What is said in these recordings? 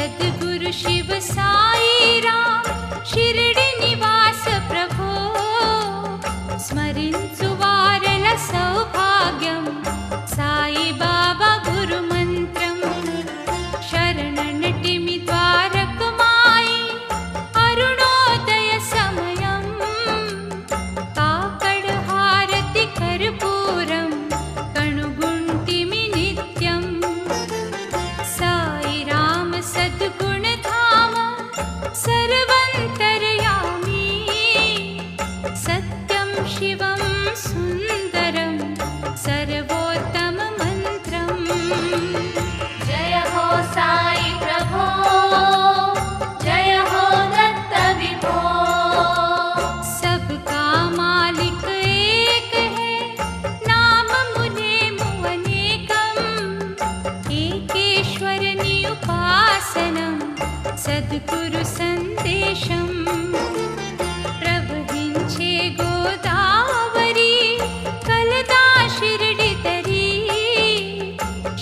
सद्गुरु शिव साई राम शिरडी निवास प्रभो स्मरिंचु वारल सौभाग्यं साई बाबा गुरु मंत्रं शरणनटिमि द्वारकमाई अरुणोदय समयं काकड हारति कर्पूरं कणुगुंटिमि नित्यं साई राम सद्गुण धाम सर्वन्तर्यामी सत्यं शिवं सुन्दरं सर्वोत्तम मंत्रं। जय हो साई प्रभो, जय हो दत्त विभो। सबका मालिक एक है, नाम मुने मुअनेकं एकेश्वरनि उपासनं सद्गुरु संदेशं प्रवहिंचे गोदावरी कलदा शिरडी तरी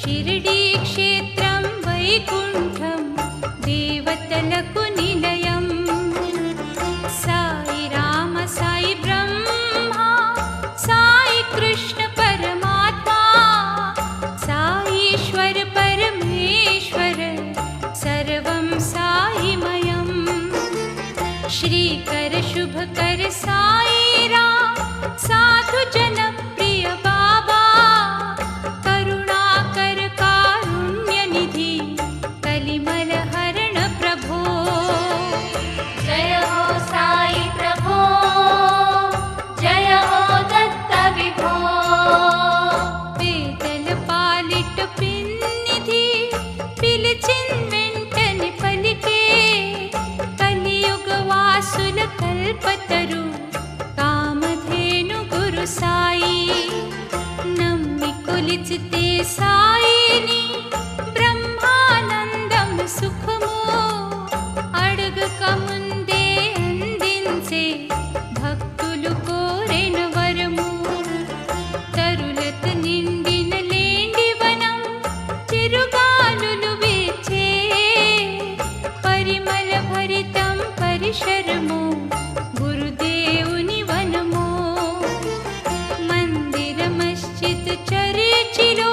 शिरडी क्षेत्रं वैकुण्ठं देवतలకు నిలయం साई राम साई ब्रह्मा साई कृष्ण परमात्मा साईश्वर परमेश्वर सर्वं साईमयं श्रीकर शुभकर साई राम साधु जन प्रिय बाबा करुणाकर कारुण्य निधि कलिमल हरण प्रभो। जय हो साई प्रभो, जय हो दत्त विभो। పేదల పాలిట పిన్నిధి పిలిచిన్ వెంటనే పలికే కలియుగ వాసుల కల్పతరు కామధేను గురు సాయి నమ్మి కొలిచితే సాయిని బ్రహ్మానందం సుఖము అడగక ముందే అందించే భక్తులు కోరెన వరము తరులత నిండిన లేండివనం చిరుగాలులు వీచే పరిమళ భరితం పరిశరము గురుదేవుని వనము మందిర మస్జిద్ చర్చిలో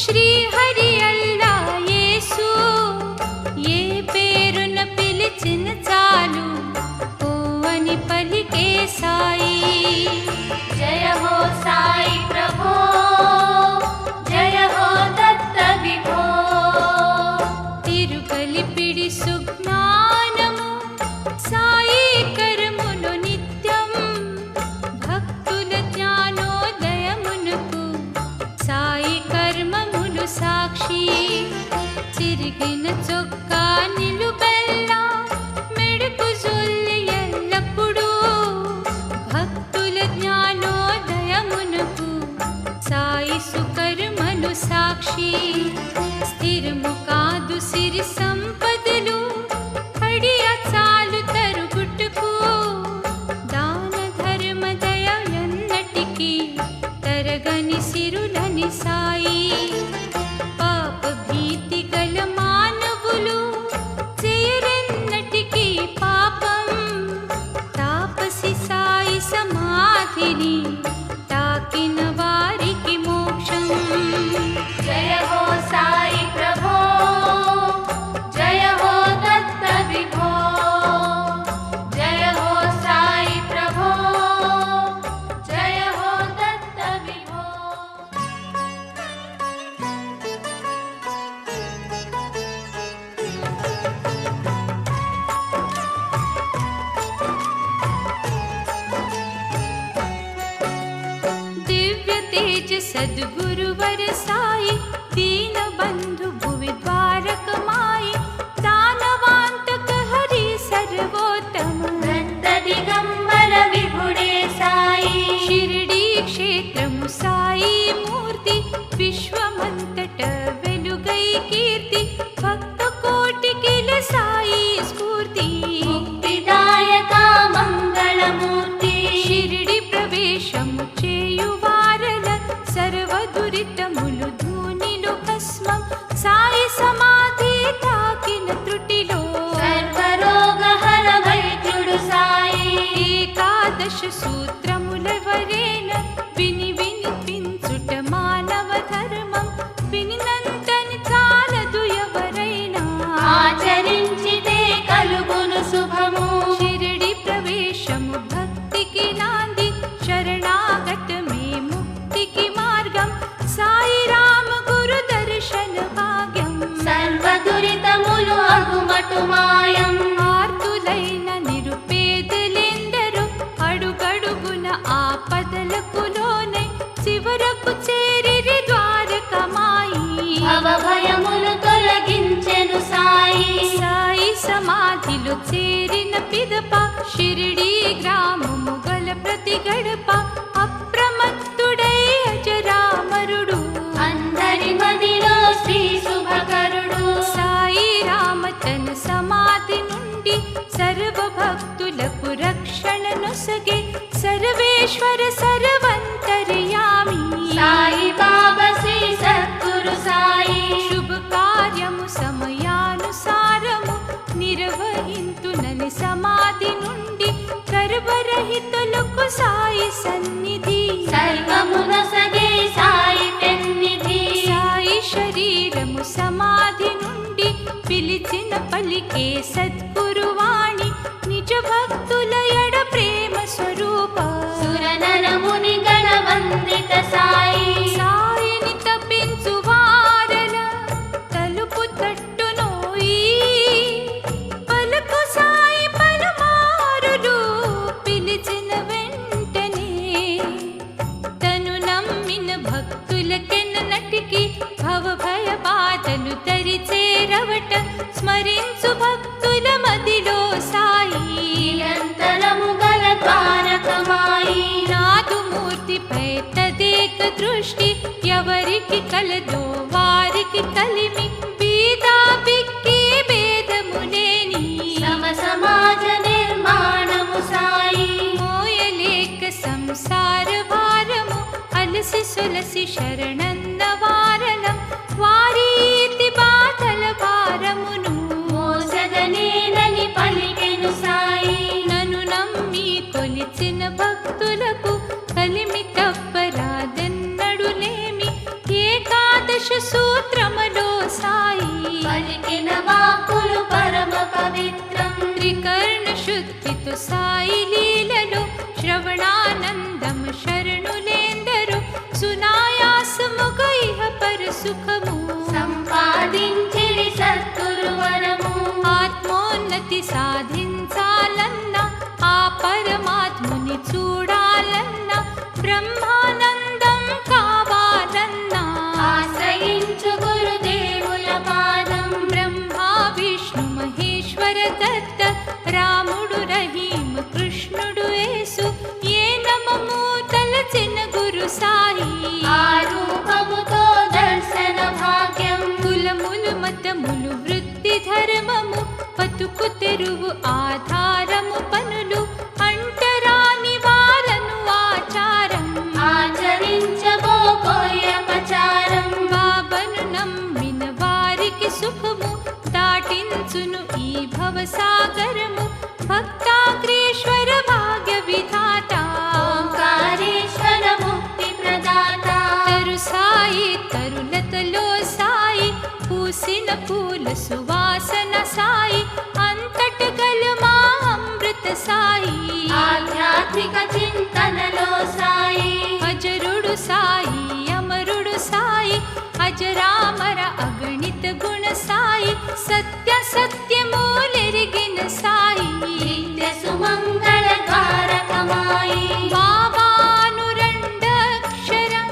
శ్రీహరి అల్లా యేసు ఏ పేరున పిలిచిన చాలు ఓ అని పలికే సాయి। जय हो साई प्रभो, जय हो दत्त विभो। తిరుగలిపిడి సుజ్ఞానము సాయి కర్ములు నిత్యం భక్తుల జ్ఞానోదయమునకు సాయి కర్మములు సాక్షి చిరిగిన చొక్కా నిలుబెల్లా మెడుపు జొల్లి ఎల్లప్పుడూ భక్తుల జ్ఞానోదయమునకు సాయి సుకర్మలు సాక్షి స్థిరము కాదు సిరి సంపదలు కడియ చాలు తరుగుట్టుకు దాన ధర్మ దయ ఎన్నటికీ తరగని సిరులని సాయి పాప భీతి గల మానవులు చేయరెన్నటికీ పాపం తాపసి సాయి సమాధిని తాకిన వారికి మోక్షం। जय हो साई प्रभो, जय हो दत्त विभो। जय हो साई प्रभो, जय हो दत्त विभो। दिव्य तेज सद्गुरुवर साई दीन बंधु भुवि द्वारक माई दानवांतक हरि सर्वोत्तम दत्त दिगंबर विभुडे साई शिरडी क्षेत्रము సాయి మూర్తి విశ్వమంతట వెలుగై కీర్తి భక్త కోటికిల సాయి స్ఫూర్తి ముక్తిదాయక మంగళమూర్తి షిరిడి ప్రవేశము చేయువారల సర్వ దురితములు ధూనిలు భస్మం సాయి సమాధి తాకిన త్రుటి ఏకాదశ సూత్రములెవరేన విని వినిపించుట మానవ ధర్మం వినినంతని చాలదు ఎవరైనా ఆచరించితే కలుగును శుభము షిరిడి ప్రవేశము భక్తికి నాంది శరణాగతమే ముక్తికి మార్గం సాయి రామ గురు దర్శన భాగ్యం సర్వ దురితములు అగుమటు మాయం ఆర్తులైన నిరుపేదలెందరూ అడుగడుగున ఆపదలకు లోనై చివరకు చేరిరి ద్వారకమాయి భవభయములు తొలగించెను సాయి సాయి సమాధిలో చేరిన పిదప షిరిడి గ్రామము గల ప్రతి గడప అప్రమత్తుడై అజరామరుడు అందరి మదిలో శ్రీ శుభకరుడు సాయి రామ తన సమాధి నుండి సర్వ భక్తులకు రక్షణ నొసగే సర్వేశ్వర సర్వంతర్యామి సాయి బాబా శ్రీ సద్గురు సాయి శుభ కార్యము సమయానుసారము నిర్వహింతునని సమాధి నుండి గర్భరహితులకు సాయి సన్నిధి సర్వమునసగే సాయి పెన్నిధి సాయి శరీరము సమాధి నుండి పిలిచిన పలికే సద్గురువాణి నిజ భక్తుల ఎడ ప్రేమ స్వరూప సురనరముని గణవందిత సాయి సాయిని తప్పించు వారల తలుపు తట్టునోయి పలుకు సాయి పలుమారులు పిలిచిన వెంటనే తను నమ్మిన భక్తులకెన్నటికి భవ భయ బాధలు తరిచేరవట స్మరించు భక్తుల మదిలో సాయి నిరంతరము గల ద్వారకమాయి నాదుమూర్తిపై తదేక దృష్టి ఎవరికి కలదో వారికి కలిమి బీదా బిక్కి భేదములేని సమ సమాజ నిర్మాణము సాయి మోయలేక సంసార భారము అలసి సొలసి శరణన్న వారలం వారీతి బాధల భారమును మోసగనేనని పలికెను సాయి నన్ను నమ్మి కొలిచిన భక్తులకు కలిమి తప్పరాదెన్నడులేమి ఏకాదశ సూత్రములో సాయి పలికిన వాక్కులు పరమ పవిత్రం త్రికర్ణ శుద్ధితో సాయి లీలలో శ్రవణానందం శరణులేందరు సునాయాసముగ ఇహ పర సుఖము సంపాదించిరి సద్గురు వరము ఆత్మోన్నతి సాధించాలన్నా ఆ పరమాత్ముని చూడాలన్నా బ్రహ్మానందం కావాలన్నా ఆశ్రయించు గురుదేవుల పాదం బ్రహ్మా విష్ణు మహేశ్వర దత్త రాముడు రహీం కృష్ణుడు యేసు ఏ నమము తలచిన గురు సాయి ఆ రూపముతో దర్శన భాగ్యం కులములు మతములు వృత్తి ధర్మము బతుకు తెరువు ఆధారము పనులు అంటరాని వారను ఆచారం ఆచరించబోకోయపచారం బాబను నమ్మిన వారికి సుఖము దాటించును ఈ భవసాగరము భక్తాగ్రేశ్వర భాగ్య విధాత ఓంకారేశ్వర ముక్తి ప్రదాత తరు సాయి తరులతలో సాయి పూసిన పూల సువాసన సాయి అంతట గల మా అమృత సాయి ఆధ్యాత్మిక చింతనలో సాయి అజరుడు సాయి అమరుడు సాయి అజరామర అగణిత గుణ సాయి సత్య సత్యమూలెరిగిన సాయి నిత్య సుమంగళ ద్వారకమాయి బాబానురండక్షరం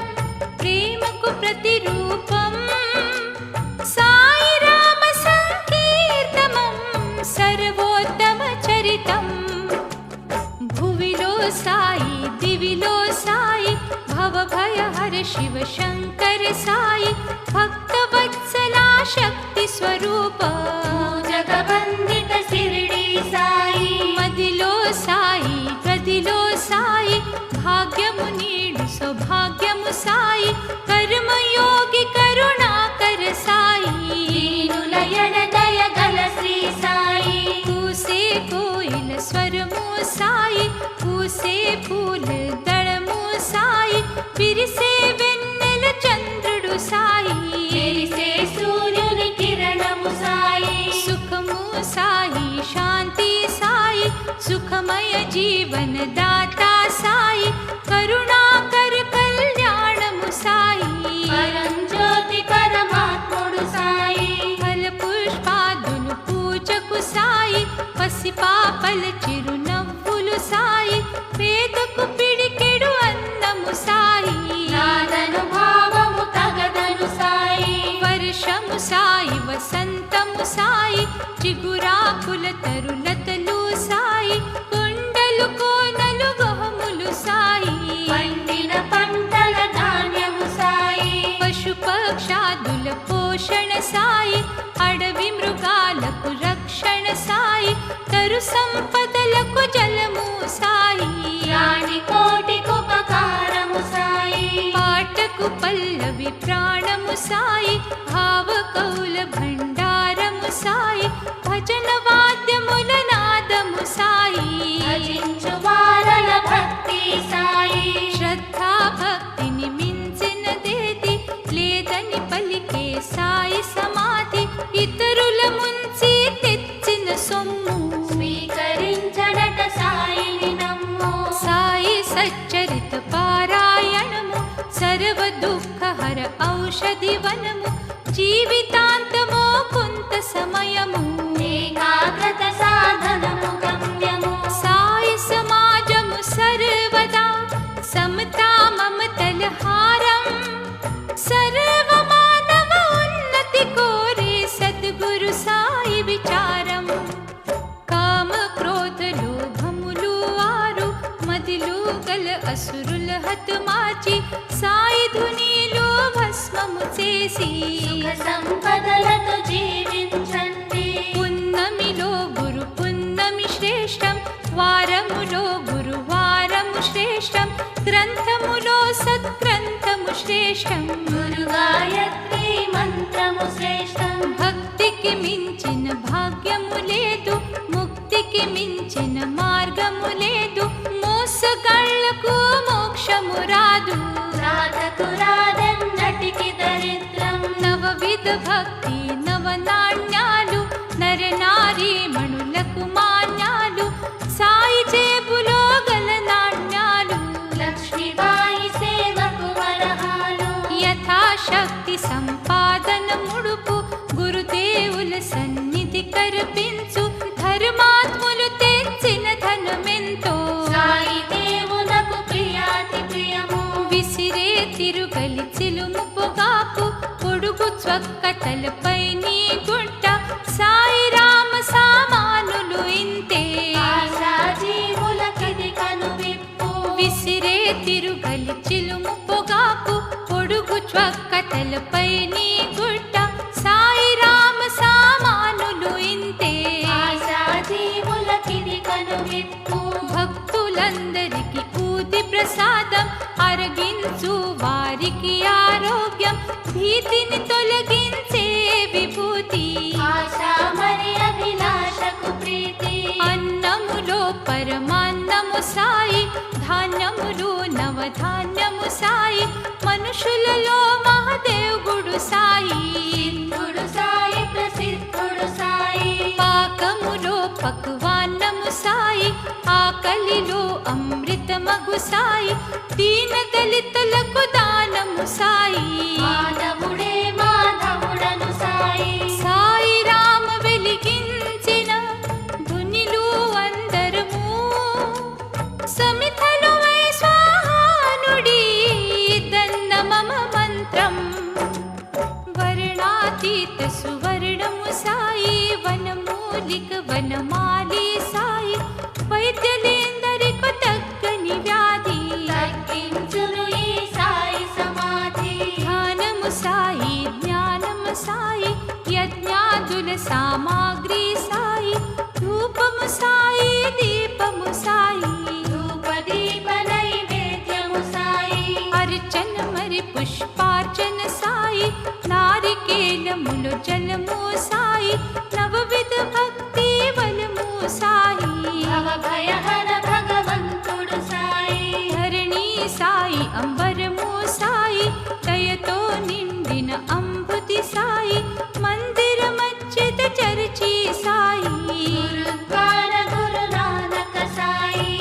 ప్రేమకు ప్రతిరూపం సాయి రామ సంకీర్తమం సర్వోత్తమ చరితం భువిలో సాయి దివిలో సాయి భవ భయ హర శివ శంకర సాయి భక్త వత్సలా శక్తి స్వరూప జగవందిత శిరిడి సాయి మదిలో సాయి గదిలో సాయి భాగ్యము నీడు సౌభాగ్యము సాయి కర్మయోగి కరుణాకర సాయి దీనుల ఎడదయ గల శ్రీ సాయి పూసే కోయిల స్వరము సాయి పూసే జీవనదాతా సాయి కరుణాకర కళ్యాణము సాయి పరంజ్యోతి పరమాత్ముడు సాయి ఫల పుష్పాదులు పూజకు సాయి పసిపాపల చిరునవ్వులు సాయి పేదకు పిడికెడు అన్నము సాయి నాదనుభావము తగదను సాయి వర్షము సాయి వసంతము సాయి చిగురాకుల తరులతలు సాయి కొండలు కోనలు గహములు సాయి పండిన పంటల ధాన్యము సాయి పశు పక్షాదుల పోషణ సాయి అడవి మృగాలకు రక్షణ సాయి తరు సంపదలకు జలము సాయి రాణి కోటికుపకారము సాయి పాటకు పల్లవి ప్రాణము సాయి భావ కౌల భండారము సాయి భజన వాద్యముల నాదము సాయి భజించు వారల భక్తి సాయి శ్రద్ధా భక్తిని మించినదేది లేదని పలికే సాయి సమాధి ఇతరుల ముంచి తెచ్చిన సొమ్ము స్వీకరించడట సాయిని నమ్ము సాయి సచ్చరిత పారాయణము సర్వ దుఃఖహర ఔషధి వనము జీవితాంతమో కొంత సమయము ఏకాగ్రత సాధనము గమ్యము సాయి సమాజము సర్వదా సమతా మమతల హారం సర్వ మానవ ఉన్నతి కోరే సద్గురు సాయి విచారం కామ క్రోధ లోభములు ఆరు మదిలో గల అసురుల హతమాచి సాయి ధునిలో భస్మము చేసి సుఖ సంపదలతో జీవించండి పున్నమిలో గురు పున్నమి శ్రేష్టం వారములో గురువారము శ్రేష్టం గ్రంథములో సత్గ్రంథము శ్రేష్టం గురు గాయత్రి మంత్రము శ్రేష్టం భక్తికి మించిన భాగ్యము లేదు ముక్తికి మించిన మార్గము లేదు మోసగాళ్లకు మోక్షము రాదు రాధకు రాదన్నటికి దరిద్రం నవవిధ భక్తి నవనాణ్యాలు నరనారీ మణులకు మాన్యాలు సాయి జేబులో గల నాణ్యాలు లక్ష్మీబాయి సేవకు వరహాలు యథాశక్తి సంపాదన ముడుపు గురుదేవుల సన్నిధి కర్పించు ధర్మాత్ములు తెచ్చిన ధనమెంతో సాయి దేవునకు ప్రియాతి ప్రియము విసిరే తిరుగలి చిలుము పొగాకు పొడుగు చ్వక్క తలపై నీ గుట్ట సాయి రామ సామానులు ఇంతే ఆశా జీవులకిది కనువిప్పు విసిరే తిరుగలి చిలుము పొగాకు పొడుగు చ్వక్క తలపై నీ గుట్ట సాయి రామ సామానులు ఇంతే ఆశా జీవులకిది కనువిప్పు భక్తులందరికి ఊది ప్రసాదం అరగించు వారికి ఆరోగ్యం భీతిని తొలగించే విభూతి ఆశా మరి అభిలాషకు ప్రీతి అన్నములో పరమాన్నము సాయి ధాన్యములు నవధాన్యము సాయి మనుషులలో మహదేవుడు సాయి సిద్ధుడు సాయి ప్రసిద్ధుడు సాయి పాకములో పక్వాన్నము సాయి ఆకలిలో అమృతమగు సాయి దీన దళితులకు దానము సాయి మాధవుడే మాధవుడను సాయి సాయి రామ వెలిగించిన ధునిలు అందరము సమితలు వై స్వాహానుడి దన్న మమ మంత్రం వర్ణాతీత సువర్ణము సాయి వనమూలిక వనమాలి సాయి వైద్యులేందరికీ తగ్గని వ్యాధి తగ్గించును ఈ సాయి సమాధి ధ్యానము సాయి జ్ఞానము సాయి యజ్ఞాదుల సామాగ్రి సాయి ధూపము సాయి దీపము సాయి ధూపదీప నైవేద్యము సాయి అర్చన మరి పుష్పార్చన సాయి నారికేలములు జలము సాయి నవవిధ భక్తి బలము సాయి భవభయహర భగవంతుడు సాయి ధరణి సాయి అంబరము సాయి దయతో నిండిన అంబుతి సాయి మందిర మధ్యద చరిచి సాయి గురుద్వార గురు నానక సాయి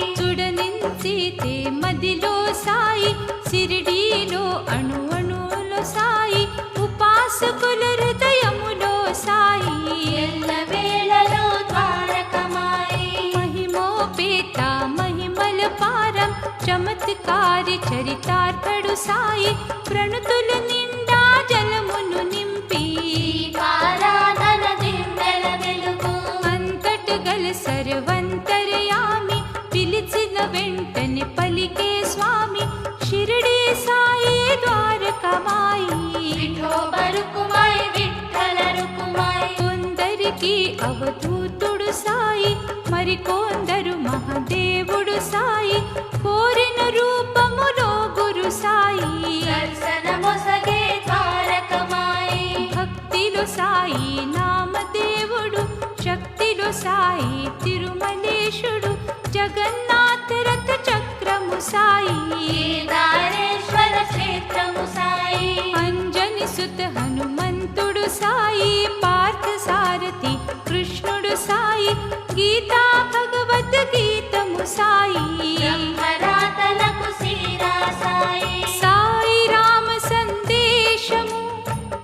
చమత్కారి చరితార్థుడు సాయి ప్రణుతుల నిండా జలమును నింపి దీపారాధన దివ్వెల వెలుగు అంతట గల సర్వంతర్యామి పిలిచిన వెంటనే పలికే స్వామి షిరిడి సాయి ద్వారకమాయి విఠోబరుకుమాయి విఠ్ఠల రుకుమాయి కొందరికి అవధూతుడు సాయి మరికొందరు మహాదేవుడు సాయి కోరిన రూపములో గురు సాయి దర్శనమొసగే ద్వారకమాయి భక్తిలో సాయి నామదేవుడు శక్తిలో సాయి తిరుమలేశుడు జగన్నాథ రథ చక్రము సాయి కేదారేశ్వర క్షేత్రము సాయి అంజని సుత హనుమంతుడు సాయి పార్థ సారథి కృష్ణుడు సాయి గీతా భగవద్గీతము సాయి బ్రహ్మరాతలకు శ్రీరా సాయి సాయి రామ సందేశము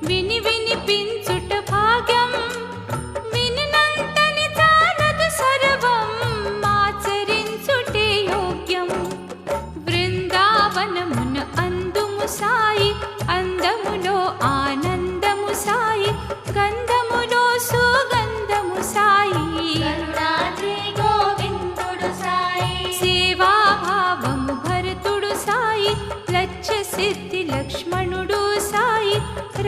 విని వినిపించుట భాగ్యం వినినంతని చాలదు సర్వం ఆచరించుటే యోగ్యం బృందావనమున అందుము సాయి అందములో ఆనందము సాయి గంధములో సుగంధము సాయి కరుణాద్రి గోవిందుడు సాయి సేవాభావము భరతుడు సాయి లచ్చ సిద్ధి లక్ష్మణుడు సాయి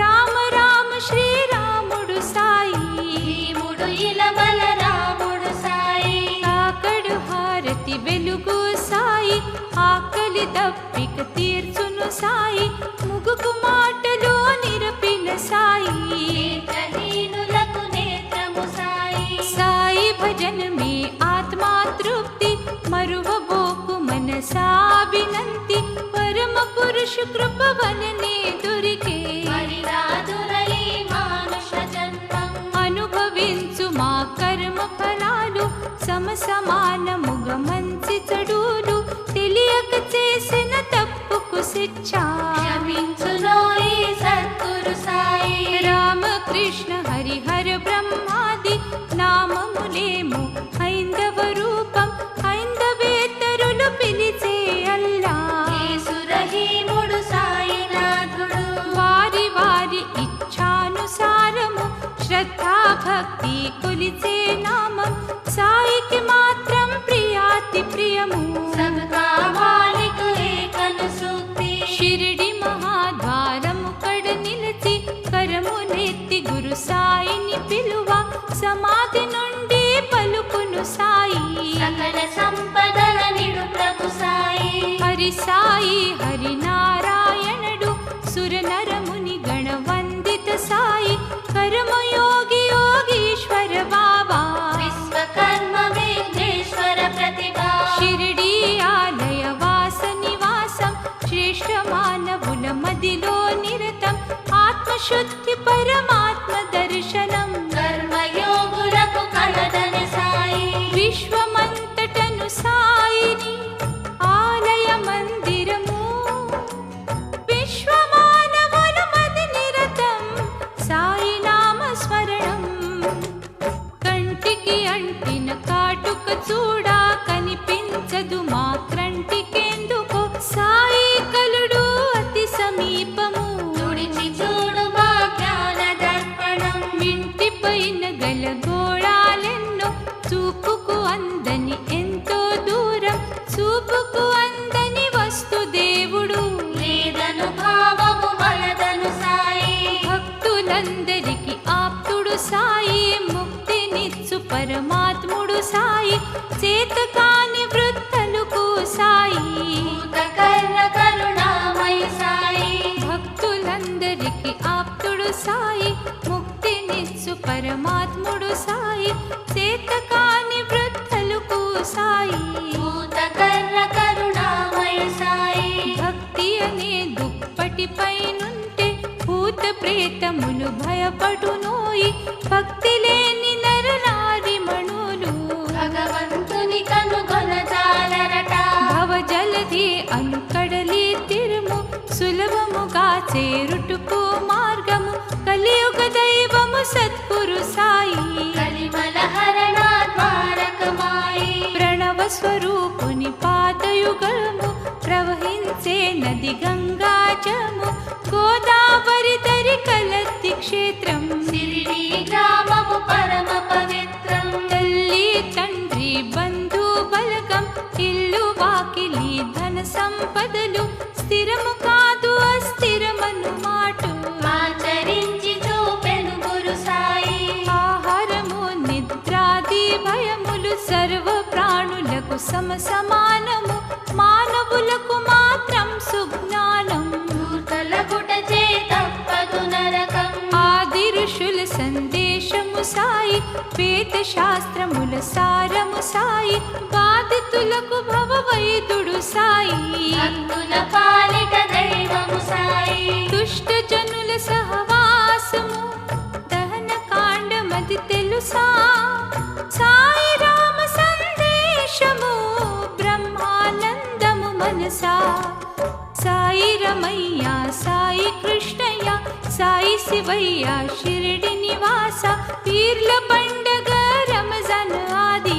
రామ రామ శ్రీరాముడు సాయి భీముడు ఇలబల రాముడు సాయి ఆకడు హారతి వెలుగు సాయి ఆకలి దప్పిక తీర్చును సాయి ముగుకు మాటలో నిరపిన సాయి నేత్రహీనులకు నేత్రము సాయి సాయి భజన మే ఆత్మా తృప్తి మరువబోకు మనసా వినంతి పరమ పురుష కృప వలనే దొరికే మరిరాదురై మానుష జన్మం అనుభవించు మా కర్మ ఫలాలు సమసమానముగ మంచి చెడులు తెలియక చేసిన తప్పుకు శిక్ష క్షమించునోయి సద్గురు సాయి రామకృష్ణ హరిహర బ్రహ్మాది నామములేము హైందవ రూపం హైందవేతరులు పిలిచే అల్లా యేసురహీముడు సాయినాథుడు వారి వారి ఇచ్ఛానుసారము శ్రద్ధా భక్తి కొలిచే నామం సాయికి మాత్రం ప్రియాతి ప్రియము సబ్కా మాలిక్ ఏకను సూక్తి షిరిడి మహాద్వారము కడ నిలిచి కరమునెత్తి గురు సాయిని పిలువ సమాధి నుండి పలుకును సాయి సకల సంపదల నిడు ప్రభు సాయి హరి సాయి హరి నారాయణుడు సురనరముని గణవందిత సాయి కర్మయోగి యోగీశ్వర బాబా విశ్వకర్మ విఘ్నేశ్వర ప్రతిభా షిరిడి ఆలయ వాస నివాసం శ్రేష్ఠ మానవుల మదిలో నిరతం ఆత్మశుద్ధి పరమాత్మ దర్శనం కర్మయోగులకు కలదని సాయి విశ్వమంతటను సాయిని ఆలయ మందిరము విశ్వమానవుల మది నిరతం సాయి నామ స్మరణం కంటికి అంటిన కాటుక చూడా కనిపించదు మా క్రంటికెందుకో సాయి కలుడు అతి సమీపము తుడిచి చూడు మా జ్ఞాన దర్పణం వింటి పైన గల గోళాలెన్నో చూపుకు అందని ఎంతో దూరం చూపుకు అందని వస్తు దేవుడు లేదను భావము వలదను సాయి భక్తులందరికి ఆప్తుడు సాయి ముక్తినిచ్చు పరమాత్ముడు సాయి చేతకాని వృద్ధులకు సాయి భూతకర్ణ కరుణామయ సాయి భక్తులందరికి ఆప్తుడు సాయి ముక్తినిచ్చు పరమాత్ముడు సాయి చేతకాని వృద్ధులకు సాయి భూతకర్ణ కరుణామయ సాయి భక్తి అనే దుప్పటి పైనుంటే భూత ప్రేతములు భయపడునోయి భక్తి లేని నరనారి మణులు భగవంతుని కనుగొనజాలరట భవజలధి అనుకడలి తిరుము సులభముగా చేరుటకు మార్గము కలియుగ దైవము సద్గురు సాయి కలిమల హరణ ద్వారకమాయి ప్రణవ స్వరూపుని పాదయుగము నది గంగా జము గోదావరి దరి కలత్తి క్షేత్రం సిరిడి గ్రామము పరమ పవిత్రం తల్లి తండ్రి బంధు బలగం ఇల్లు వాకిలి ధన సంపదలు స్థిరము కాదు అస్థిరమను మాటు ఆచరించి చూపెను గురు సాయి ఆహారము నిద్రాది భయములు సర్వ ప్రాణులకు సమానము మానవులకు మాత్రం సుజ్ఞానం మూర్ఖలగుట చేతప్పదు నరకం ఆది ఋషుల సందేశము సాయి వేద శాస్త్రముల సారము సాయి బాధితులకు భవవైదుడు సాయి భక్తుల పాలిట దైవము సాయి దుష్ట జనుల సహవాసము దహన కాండమది తెలుసా సాయి రామ సందేశము బ్రహ్మానందము మనసా సాయి రమయ్య సాయి కృష్ణయ్య సాయి శివయ్య షిరిడి నివాస పీర్ల పండగ రంజాన్ ఆది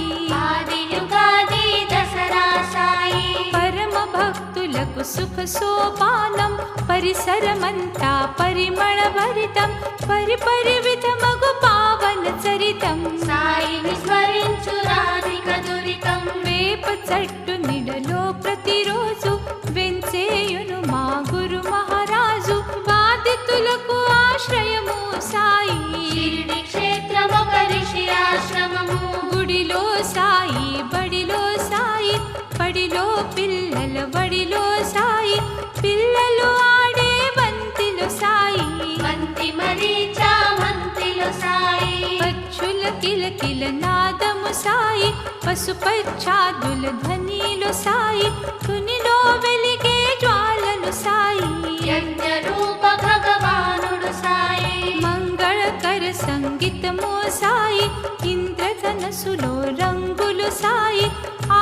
యుగాది దసరా సాయి పరమ భక్తులకు సుఖ సోపానం పరిసరమంతా పరిమళ భరితం పరివిధమగు పావన చరితం సాయిని స్మరించు రాధిక దురితం వేప చెట్టు నిడలో ప్రతిరోజు వెంచేయును మా గురు మహారాజు బాధితులకు ఆశ్రయము సాయి షిరిడి క్షేత్రము ఒక ఋషి ఆశ్రమము గుడిలో సాయి బడిలో సాయి బడిలో పిల్లల బడిలో సాయి పిల్లలు ఆడే బంతిలో సాయి బంతి మరీచా మంతిలో సాయి పచ్చుల కిలకిల నాదము సాయి పసుపచ్చాదుల ధ్వనిలో సాయి తునిలో వెలిగే జ్వాలలు సాయి యజ్ఞ రూప భగవానుడు సాయి మంగళకర సంగీతము సాయి ఇంద్రధనసులో రంగులు సాయి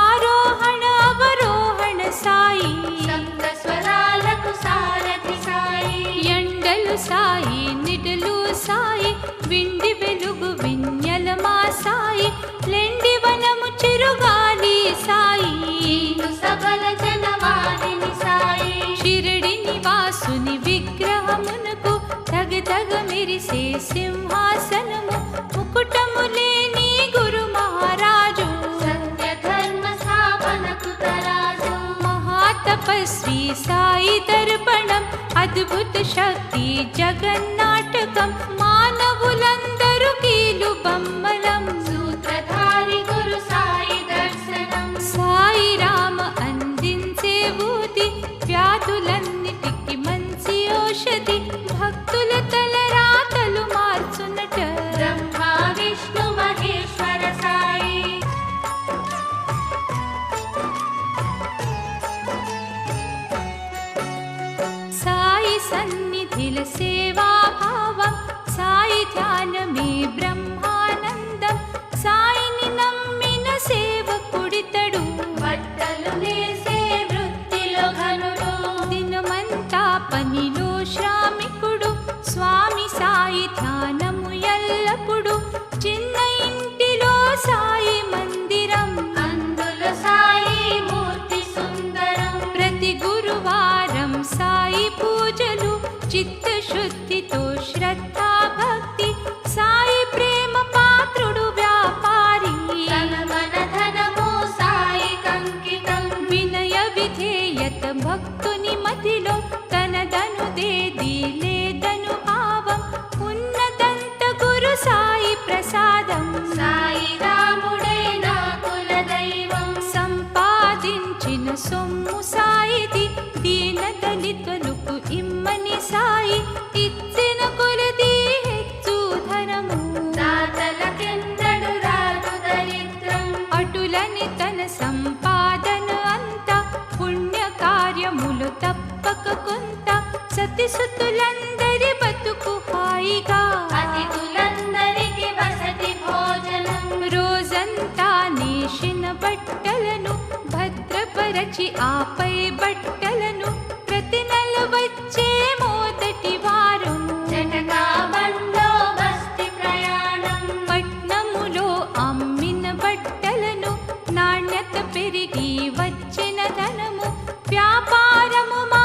ఆరోహణ అవరోహణ సాయి సప్త స్వరాలకు సారథి సాయి ఎండలు సాయి నిడలు సాయి విండి వెలుగు విన్యలమా సాయి లెండి వనము చిరుగాలి సాయి సకల జనవాదిని సాయి షిరిడి నివాసుని విగ్రహమునకు తగ మెరిసే సింహాసనము ముకుటము లేని గురు మహారాజు సత్య ధర్మ స్థాపనకు తరాజు మహాతపస్వి సాయి దర్పణం అద్భుత శక్తి జగన్నాటకం మానవులందరూ కీలు బొమ్మలం సూత్రధారి గురు సాయి దర్శనం సాయి రామ అందించే ఊది వ్యాధులన్నిటికి మంచి ఔషధి భక్తుల తలరాతలు మార్చునట బ్రహ్మ విష్ణు మహేశ్వర సాయి సాయి సన్నిధిల సేవాభావం సాయి ధ్యానమే బ్రహ్మానందం సాయిని నమ్మిన సేవకుడితడు బట్టలు నేసే వృత్తిలో ఘనుడు దినమంతా పనిలో శ్రామికుడు స్వామి సాయి ధ్యానము ఎల్లప్పుడు చిన్న ఇంటిలో సాయి మందిరం అందులో సాయి మూర్తి సుందరం ప్రతి గురువారం సాయి పూజలు చిత్తశుద్ధితో శ్రద్ధా భక్తి సాయి ప్రేమ పాత్రుడు వ్యాపారి తన మన ధనము సాయి కంకితం వినయ విధేయత భక్తుని మదిలో తనదను దేది లేదను భావం ఉన్నదంత గురు సాయి ప్రసాదం సాయి రాముడే నా కుల దైవం సంపాదించిన సొమ్ము సాయిది దీన దళితులకు ఇమ్మని సాయి ఇచ్చిన కొలది హెచ్చు ధనము దాతలకెన్నడు రాదు దరిద్రం అటులని తన సంపాదన అంతా పుణ్య కార్యములు తప్పక కొంత సతిసుతులందరి బతుకు హాయిగా అతిథులందరికీ వసతి భోజనం రోజంతా నేసిన బట్టలను భద్రపరచి ఆపై బట్టలను ప్రతి నెల వచ్చే మొదటి వారము జటకా బండ్లో బస్తి ప్రయాణం పట్నములో అమ్మిన బట్టలను నాణ్యత పెరిగి వచ్చిన ధనము వ్యాపారము మా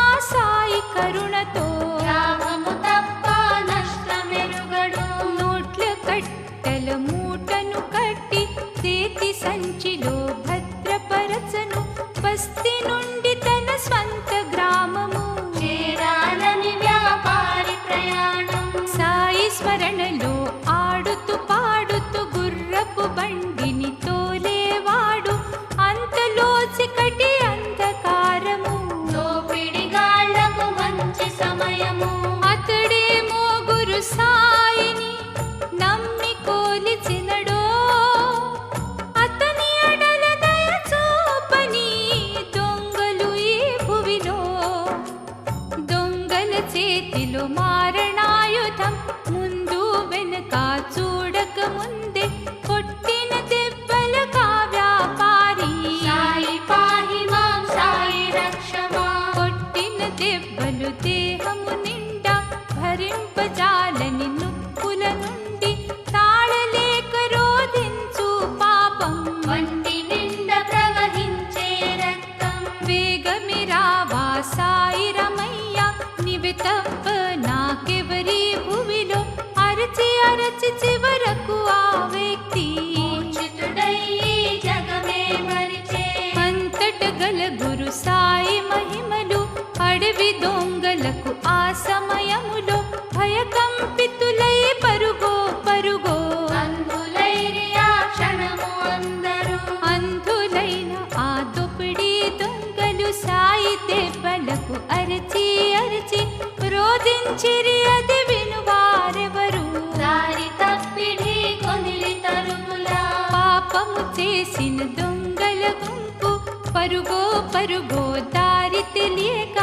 తప్ప నాకెవరి భువిలో అరచి అరచి చివరకు ఆ వ్యక్తి మూర్ఛితుడై జగమే మరిచే. అంతట గల గురు సాయి మహిమలు అడవి దొంగలకు ఆ సమయములో భయకంపితులై పరుగో పరుగో అంధులైరి ఆ క్షణము అందరూ. అంధులైన ఆ దొపిడి దొంగలు సాయి దెబ్బలకు అరచి అరచి రోదించిరి అది వినువారెవరు. దారి తప్పిడి కొనిలి తరుములా. పాపము చేసిన దొంగల గుంపు పరుగో పరుగో దారి తెలియక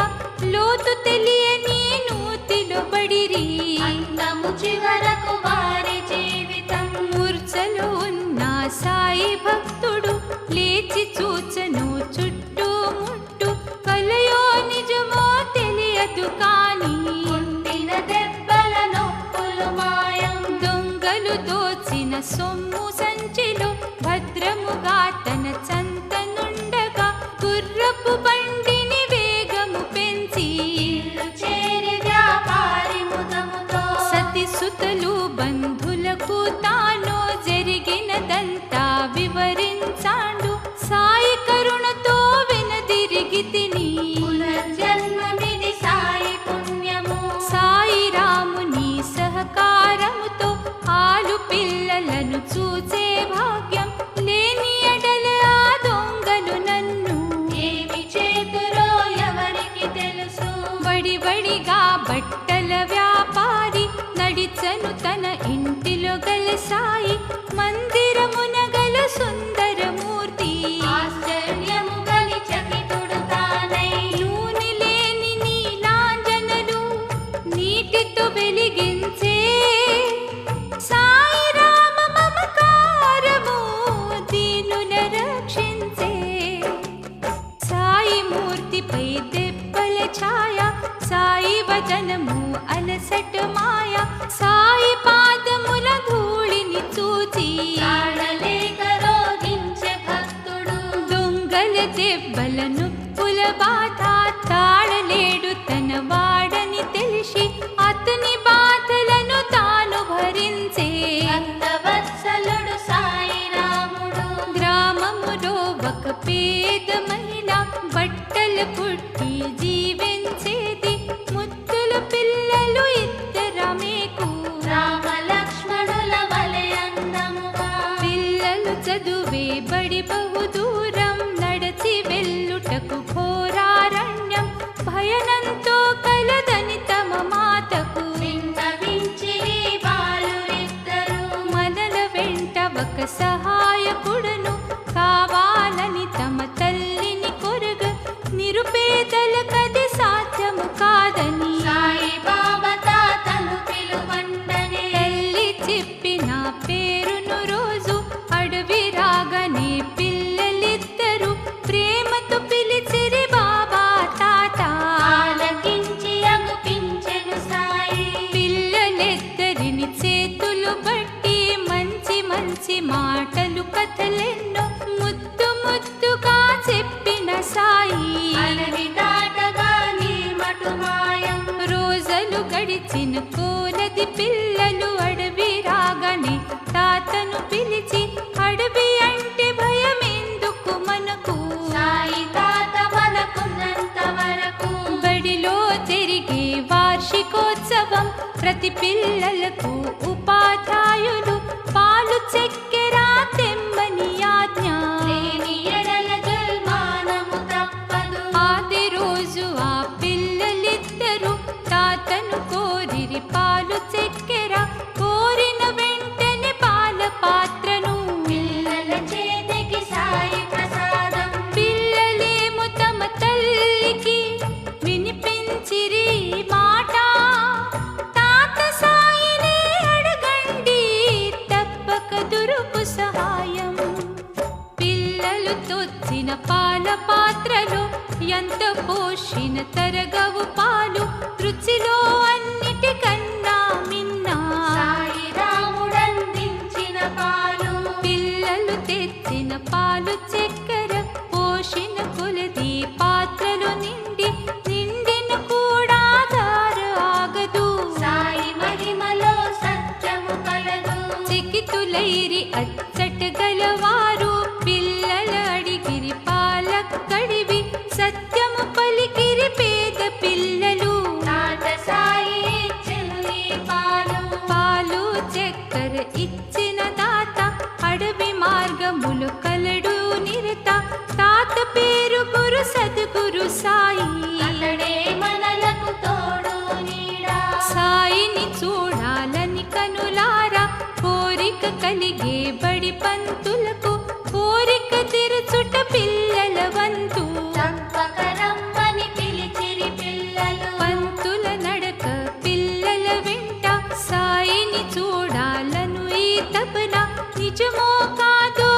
లోతు తెలియని నూతిలో బడిరి. అంతము చివరకు వారి జీవితం. మూర్ఛలో ఉన్న సాయి భక్తుడు లేచి చూచను చుట్టూ ముట్టు కలయో నిజమో తెలియదు కాని పుట్టిన దెబ్బల నొప్పులు మాయం. దొంగలు దోచిన సొమ్ము సంచిలో భద్రముగా తన చంత నుండగా గుర్రపు బండిని వేగము పెంచి ఇల్లు చేరి వ్యాపారి ముదముతో. సతి సుతలు బంధులకు తాను జరిగినదంతా వివరించాడు. సాయి కరుణతో వినదిరిగి తిని పునర్జన్మమిది సాయి పుణ్యము. సాయి రాముని సహకారముతో ఆలు పిల్లలను చూసే భాగ్యం లేని ఎడల ఆ దొంగలు నన్ను ఏమి చేతురో ఎవరికి తెలుసు. వడివడిగా బట్టల వ్యాపారి నడిచను తన ఇంటిలో గల సాయి మందిరమున గల సుందరమూర్తి. ఆశ్చర్యము గలి చకితుడు తానై. నూనె లేని నీలాంజనలు నీటితో వెలిగించే సాయి రామ మమకారము దీనుల రక్షించే. సాయి మూర్తిపై దెబ్బల ఛాయ సాయి వదనము అలసట మాయ. సాయి పాదముల ధూళిని చూచి తాళలేక రోధించే భక్తుడు. దొంగల దెబ్బల నొప్పుల బాధ తాళలేడు తన వాడని తెలిసి అతని బాధలను తాను భరించే. భక్తవత్సలుడు సాయి రాముడు. గ్రామములో ఒక పేద మహిళ బట్టలు కుట్టి జీవించేది. ముద్దుల పిల్లలు ఇద్దరమేకు రామ లక్ష్మణుల వలె అందముగా. పిల్లలు చదువే బడి బహు దూరం నడచి వెళ్ళుటకు ఘోరారణ్యం భయనంతో కలదని తమ మాతకు. విన్నవించిరి బాలురిద్దరు. మనల వెంట ఒక సహాయకుడును కావాలని తమ తల్లిని కొరగ నిరుపేదలకది సాధ్యము కాదని సాయి బాబా తాతను పిలువండనే. తల్లి చెప్పిన పేరును రోజు అడవి రాగానే పిల్లలిద్దరు ప్రేమతో పిలిచిరి బాబా తాత. ఆలకించి అగుపించెను సాయి. పిల్లలిద్దరిని చేతులు బట్టి మంచి మంచి మాటలు కథలెన్నో ముద్దు ముద్దుగా చెప్పిన సాయి. అడవి దాటగా నీ మటు మాయం. రోజులు గడిచిన కోలది పిల్లలు అడవి రాగానే తాతను పిలిచి అడవి అంటే భయం ఎందుకు మనకు. సాయి తాత మనకున్నంత వరకు. బడిలో జరిగే వార్షికోత్సవం ప్రతి పిల్లలకు ఉపాధ్యాయులు పాలు చక్కెర తెమ్మని ఆజ్ఞ. లేని ఎడల జల్మానము తప్పదు. ఆది రోజు ఆ పిల్లలిద్దరు తాతను కోరిరి పాలు చక్కెర. కోరిన వెంటనే పాల పాత్రను పిల్లల చేతికి సాయి ప్రసాదం. పిల్లలేమో తమ తల్లికి వినిపించిరి మాట. తాత సాయినే అడగండి తప్పక దురుకు సహాయం. పిల్లలు తొచ్చిన పాల పాత్రలో ఎంత పోషిన తరగవు పాలు. రుచిలో అన్నిటికన్నా మిన్నా సాయి రాముడందించిన పాలు. పిల్లలు తెచ్చిన పాలు చక్కెర పోషిన కొలది పాత్రలు నిండి నిండిన కూడా దార ఆ కలిగే బడి పంతులకు కోరిక తీర్చుట పిల్లల వంతు. తప్పకరమ్మని పిలిచిరి పిల్లలు పంతుల నడక పిల్లల వెంట సాయిని చూడాలను ఈ తపన. నిజమో కాదో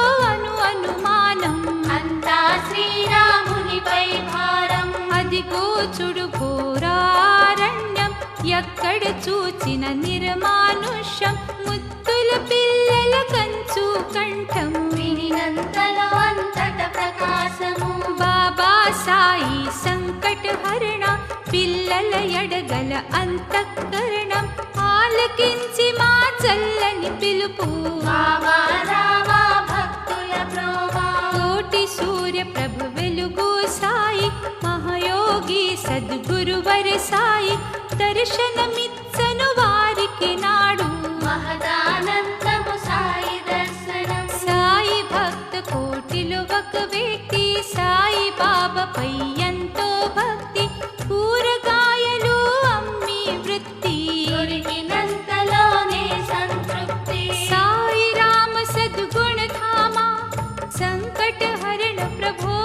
అనుమానం, అంతా శ్రీరామునిపై భారం. అదిగో చూడు ఘోరారణ్యం, ఎక్కడ చూచిన నిర్మానుష్యం. ముత్తుల పిల్లల కంచు కంఠం, వినినంతలో అంతట ప్రకాశము. బాబా సాయి సంకటహరణ, పిల్లల ఎడగల అంతఃకరణం. ఆలకించి మా చల్లని పిలుపు, బాబా రావా భక్తుల ప్రోవా. కోటి సూర్య ప్రభు వెలుగు సాయి, మహయోగి సద్గురువర సాయి. దర్శనమిచ్చను వారికి నాడు, మహదానందము సాయి దర్శనం. సాయి భక్త కోటిలో ఒక వ్యక్తి, సాయి బాబాపై ఎంతో భక్తి. కూరగాయలు అమ్మి వృత్తి, దొరికినంతలోనే సంతృప్తి. సాయి రామ సద్గుణధామ, సంకటహరణ ప్రభో.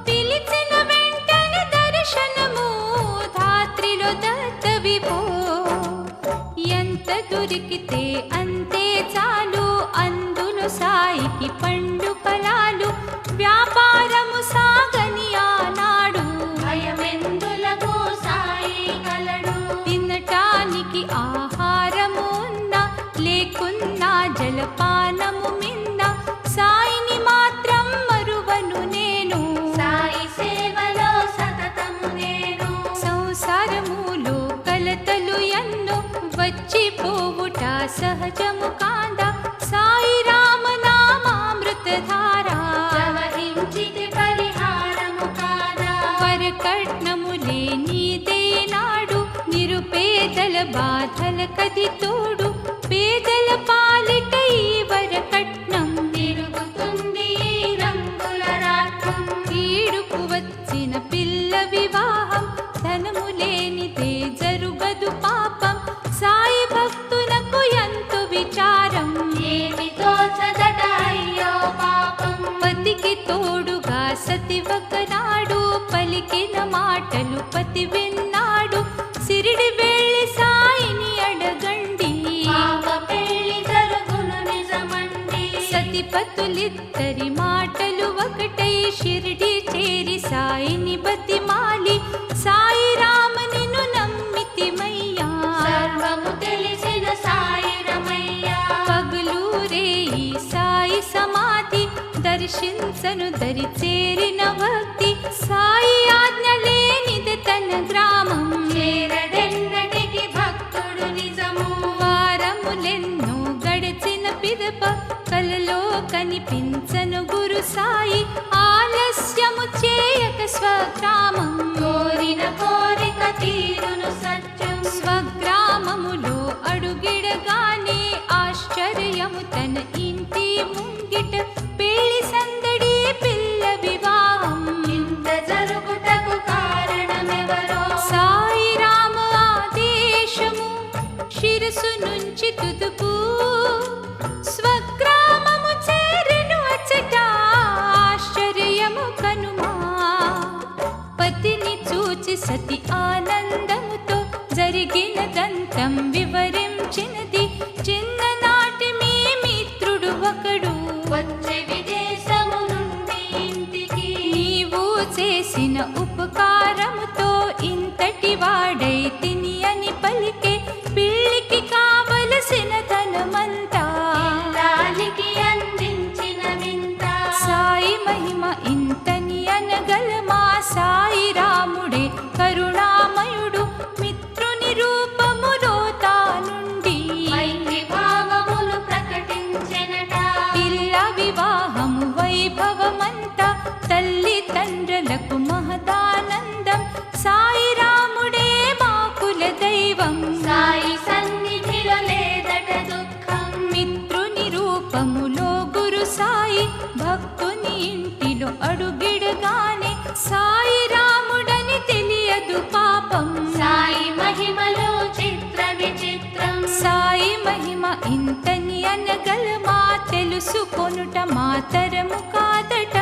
పిలిచిన వెంటనే దర్శనము, ధాత్రిలో దత్త విభో. ఎంత దొరికితే అంతే చాలు, అందులో సాయికి పండు ఫలాలు. వ్యాపారము సాగని ఆనాడు, భయమెందులకు సాయి కలడు. తినటానికి ఆహారము ఉన్నా, లేకున్నా జలపానము మిన్న. సాయిని మాత్రం మరువను నేను, సాయి సేవలో సతతము నేను. సంసారములో కలతలు ఎన్నో, వచ్చిపోవుట సహజము కాంద. సాయి రామ నామామృతధార, ప్రవహించితి పరిహారము కాదా. వరకట్నములే నీదే నాడు, నిరుపేదల బాధల కది తోడు. పేదల పాలిట ఈ వరకట్నం, తిరుగుతుంది ఈ రంగుల రాట్నం. ఈడుకు వచ్చిన పిల్ల వివాహం. ధనము లేనిదే జరుగదు పాపం, సాయి భక్తులకు ఎంతో విచారం. ఏమి తోచదట అయ్యో పాపం. పతికి తోడుగా సతి ఒకనాడు, పలికిన మాటలు పతి విన్నాడు. సిరిడి వెళ్ళి సాయిని అడగండి, పాప పెళ్లి జరుగును నిజమండి. సతిపతులిద్దరి మాటలు ఒకటై, షిరిడి చేరి సాయిని బతిమాలి. సాయి రామ నిన్ను నమ్మితిమయ్యా, సర్వము తెలిసిన సాయి రమయ్య. పగులు రేయి సాయి సమాధి. దర్శించను దరి చేరిన భక్తి, సాయి ఆజ్ఞ లేనిది తన గ్రామం. చేరడెన్నటికి భక్తుడు నిజము. వారములెన్నో గడిచిన పిదప, కలలో కనిపించను గురు సాయి. ఆలస్యము చేయక స్వగ్రామం, కోరిన కోరిక తీరును సత్యం. స్వగ్రామములో అడుగిడగానే ఆశ్చర్యము తన ఇంటి ముంగిట. పెళ్లి సందడి పిల్ల వివాహం, ఇంత జరుగుటకు కారణమెవరో. సాయి రామ ఆదేశము, శిరసు నుంచి తుదుపు. స్వగ్రామము చేరెను అచ్చట, ఆశ్చర్యము కనుమా. పతిని చూచి సతి ఆనందముతో, జరిగినదంతం వివరించినది. చిన్ననాటి మీ మిత్రుడు ఒకడు, వచ్చే విదేశము నుండి ఇంటికి. నీవు చేసిన ఉపకారముతో ఇంతటి వాడై తిని అని పలికే. పిల్లికి కావలసిన ధనమంతా, ఇల్లాలికి అందించిన వింత. సాయి మహిమ ఇంతని అనగలమా. సాయి రాముడే కరుణామయుడు, మిత్రుని రూపములో తానుండి. మైత్రి భావములు ప్రకటించెనట. పిల్ల వివాహము వైభవమంతా, తల్లి తండ్రులకు మహదానందం. సాయి రాముడే మా కుల దైవం, సాయి సన్నిధిలో లేదట దుఃఖం. మిత్రుని రూపములో గురు సాయి. భక్తుని ఇంటిలో అడుగిడగానే, సాయి రాముడని తెలియదు పాపం. సాయి మహిమలో చిత్ర విచిత్రం. సాయి మహిమ ఇంతని అన మాతరము కాదట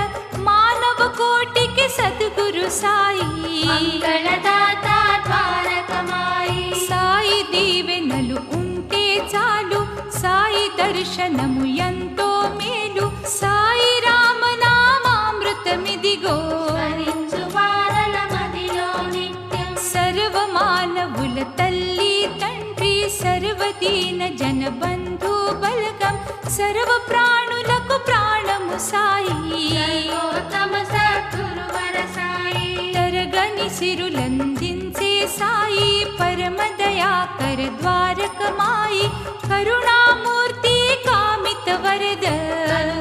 మానవ కోటికి సద్గురు సాయి. మంగళదాత ద్వారకమాయి సాయి దీవెనలు ఉంటే చాలు సాయి దర్శనము ఎంతో మేలు. సాయి రామనామామృతమిదిగో స్మరించు వారల మదిలో నిత్యం. సర్వమానవుల తల్లి తండ్రి సర్వదీన జన బంధు బలగం సర్వ ప్రాణులకు ప్రాణము సాయి. సర్వోత్తమ సద్గురువర సాయి తరగని సిరులందించే సాయి పరమ దయాకర ద్వారకమాయి. కరుణామూర్తి కామిత వరద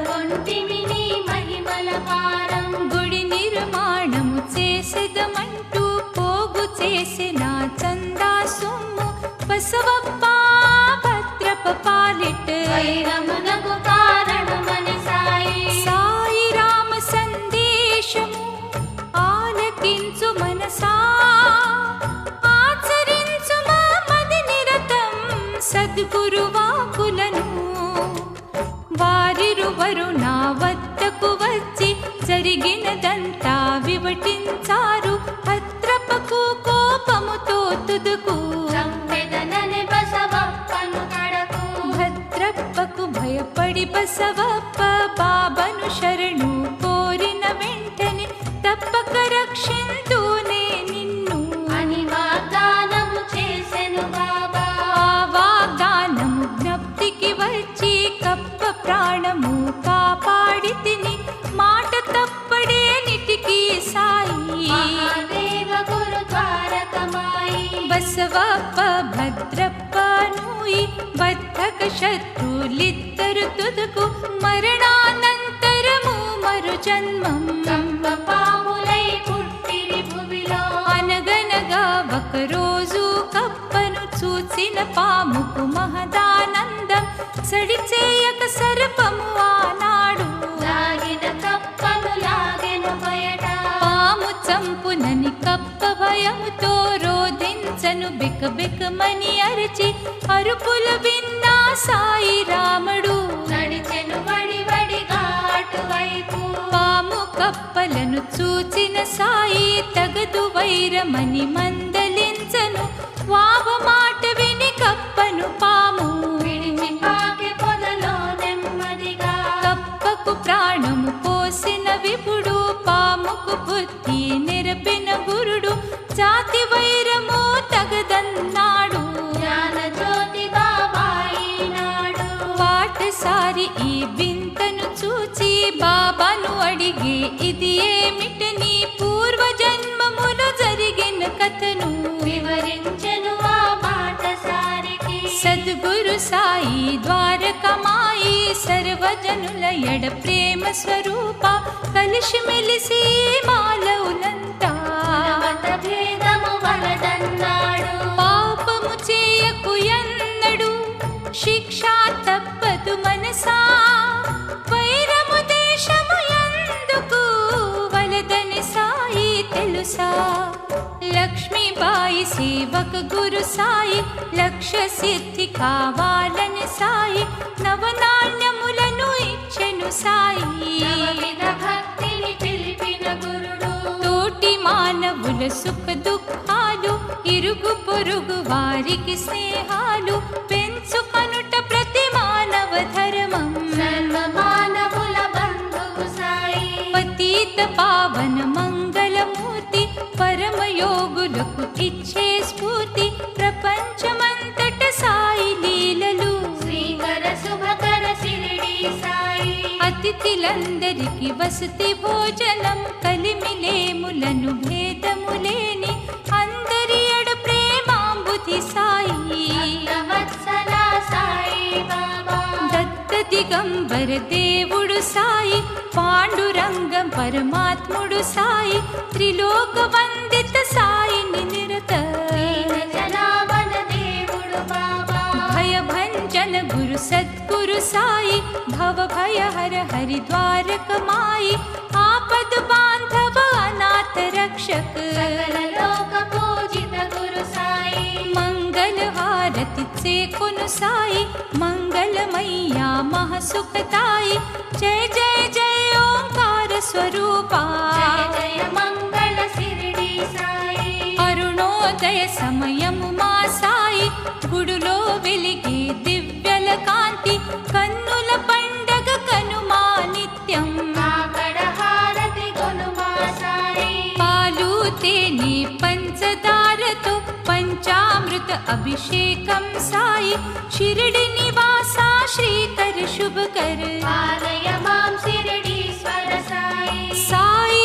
కొంటిమి నీ మహిమల పారం. గుడి నిర్మాణము చేసేదమంటూ పోగు చేసిన చందా సొమ్ము బసవప్ప భద్రప పాలిట. వైరమునకు కారణమని సాయి సాయి రామ సందేశము ఆలకించు మనసా ఆచరించు మా మది నిరతం సద్గురు వాకులను. వారిరువరు నా వద్దకు వచ్చి జరిగినదంతా వివటించారు. భద్రపకు కోపముతో తుదుకు చంపెదనని బసవప్పను కడకు. భద్రప్పకు భయపడి బసవప్ప బాబను శరణు కోరిన వెంటనే తప్పక రక్షింతూనే నిన్ను అని వాగ్దానము చేసెను బాబా. ఆ వాగ్దానము జ్ఞప్తికి వచ్చి కప్ప ప్రాణము కాపాడి తిని మాట తప్పడే నిటికి సాయి. మహాదేవ గురు ద్వారకమాయి బసవప్ప భద్రప్ప నూయి బద్ధక శత్రులిద్దరు తుదుకు మరణానంతరము మరు జన్మం. కంప పాములై పుట్టిరి భువిలో. అనగనగా ఒకరోజు కప్పను చూసిన పాముకు మహదానందం. సడిచేయక సర్పము ఆనాడు లాగిన కప్పను లాగెను బయట. పాము చంపునని కప్ప భయముతో రోధించను బెకబెకమని అరచి అరుపులు విన్నా సాయి రాముడు నడిచెను వడి వడిగా అటువైపు. పాము కప్పలను చూచిన సాయి తగదు వైరమని మందలించను. వావ మాట విని కప్పను పాము విడిచి పాకి పొదలో నెమ్మదిగా. కప్పకు ప్రాణము పోసిన విపుడు పాముకు బుద్ధి నిరపిన గురుడు జాతి వైరము తగదన్నాడు. జ్ఞాన జ్యోతి బాబాయి నాడు. పాటసారి ఈ వింతను చూచి బాబాను అడిగి ఇది ఏమిటని పూర్వజన్మములో జరిగిన కథను వివరించెను ఆ బాటసారికి. సద్గురు సాయి ద్వారకమాయి సర్వజనుల ఎడ ప్రేమ స్వరూప కలిసి మెలిసి మాలవులంతా మత భేదము వలదన్నాడు. పాపము చేయకు ఎన్నడు శిక్ష తప్పదు మనసా. వైరము దేశము ఎందుకు వలదని సాయి తెలుసా. లక్ష్మీబాయి సేవక గురు సాయి లక్ష్య సిద్ధి కావాలని సాయి నవనాణ్యములను ఇచ్చెను సాయి. నవవిధ భక్తిని పిలిపిన గురుడు. తోటి మానవుల సుఖ దుఃఖాలు ఇరుగు పొరుగు వారికి స్నేహాలు పెంచుకొనుట ప్రతి మానవ ధర్మం. సర్వ మానవుల బంధువు సాయి. పతీత పావన మంగళమూర్తి పరమయోగులకు ఇచ్చే స్ఫూర్తి. ప్రపంచమంతట సాయి లీలలు శ్రీకర శుభకర శిరిడి సాయి. అతిథులందరికి వసతి భోజనం కలిమిలేములను భేదములేని అందరి ఎడ ప్రేమాంబుధి సాయి. భక్తవత్సల సాయి బాబా. దత్త దిగంబర దేవుడు సాయి పాండురంగం పరమాత్ముడు సాయి త్రిలోక వందిత సాయిని నిరత. దీన జనావన దేవుడు బాబా. భయభంజన గురు సద్గురు సాయి భవ భయ హర హరి ద్వారకమాయి. ఆపద బాంధవ అనాథ రక్షక సకల లోక పూజిత గురు సాయి. మంగళ హారతి से कुनु साई मंगलमय्या महासुखदाई जय जय जय ओंकार स्वरूपा जय जय मंगल शिरडी साई అరుణోదయ సమయము మా సాయి గుడులో వెలిగే దివ్యల కాంతి కన్నుల పండగ కనుమా నిత్యం కాకడ హారతి కొనుమా సాయి పాలు తేనె పంచదారతో పంచామృత అభిషేకం సాయి షిరిడి నివాసా శ్రీకర్ శుభకర్ పాలయ మాం శిరడీశ్వర సాయి సాయి